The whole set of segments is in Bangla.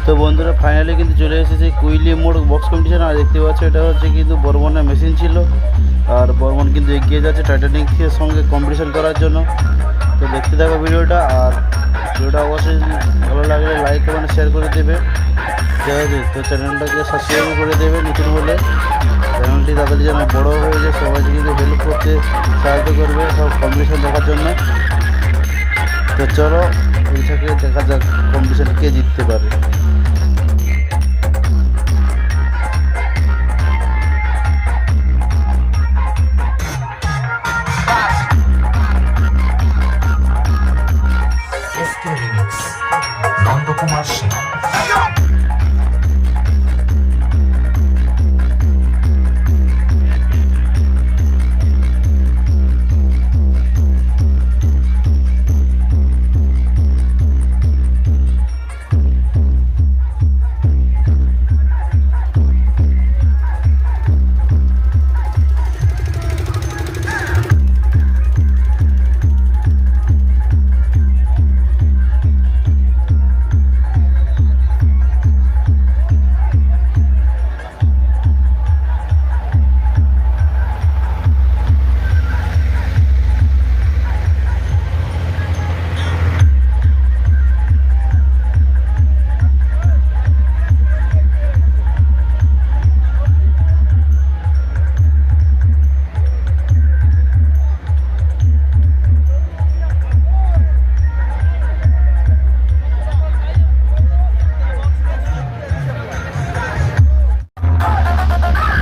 তো বন্ধুরা ফাইনালি কিন্তু চলে এসেছে কুইলি মোড় বক্স কম্পিটিশন। আর দেখতে পাচ্ছ এটা হচ্ছে কিন্তু বর্মনের মেশিন ছিল, আর বর্মন কিন্তু এগিয়ে যাচ্ছে টাইটানিকের সঙ্গে কম্পিটিশন করার জন্য। তো দেখতে থাকো ভিডিওটা, আর ভিডিওটা অবশ্যই ভালো লাগলে লাইক কমেন্ট শেয়ার করে দেবে, ঠিক আছে? তো চ্যানেলটাকে সাবস্ক্রাইব করে দেবে নতুন হলে, চ্যানেলটি তাদের যেন বড়ো হয়ে যায়, সবাইকে কিন্তু হেল্প করতে সাহায্য করবে সব কম্পিটিশন দেখার জন্য। তো চলো ওইটাকে দেখা যাক কম্পিটিশন কে জিততে পারে। নন্দকুমার সিং।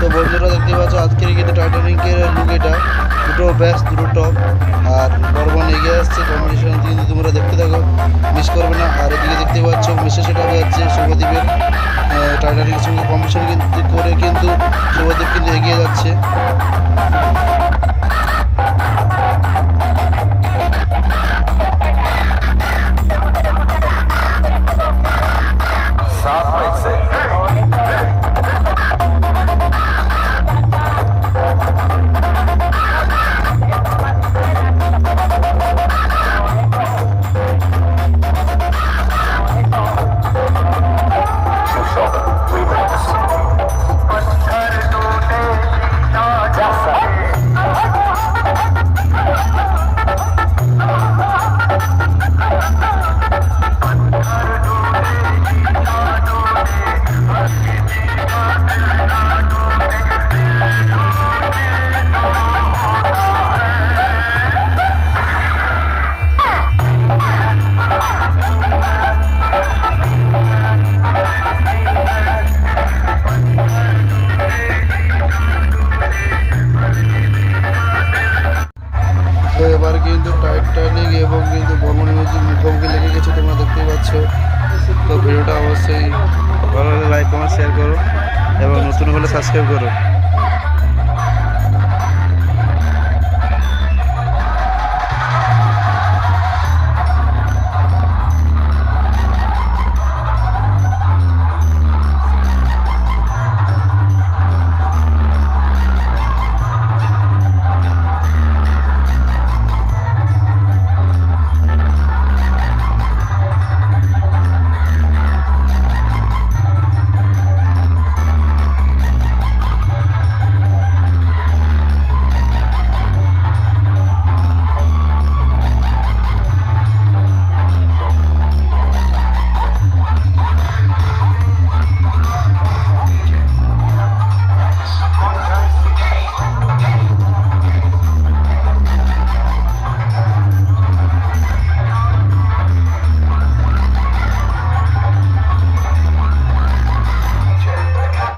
তো বন্ধুরা দেখতে পাচ্ছ আজকের কিন্তু টাইটানিকের লুক এটা, দুটো ব্যাস দুটো টপ, আর বর্মন এগিয়ে আসছে কম্পিটিশন কিন্তু তোমরা দেখতে থাকো, মিস করবে না। আর এদিকে দেখতে পাচ্ছ মেসেজ সেটা যাচ্ছে শুভদীপের, টাইটানিকের সঙ্গে কম্পিটিশন কিন্তু করে কিন্তু শুভদীপ কিন্তু এগিয়ে যাচ্ছে। তো এবার কিন্তু টাইটানিক এবং কিন্তু বর্মন মিউজিক মুখোমুখি লেগে গেছে, তোমরা দেখতেই পাচ্ছ। তো ভিডিওটা অবশ্যই ভালো লাগলে লাইক কমেন্ট শেয়ার করো এবং নতুন হলে সাবস্ক্রাইব করো।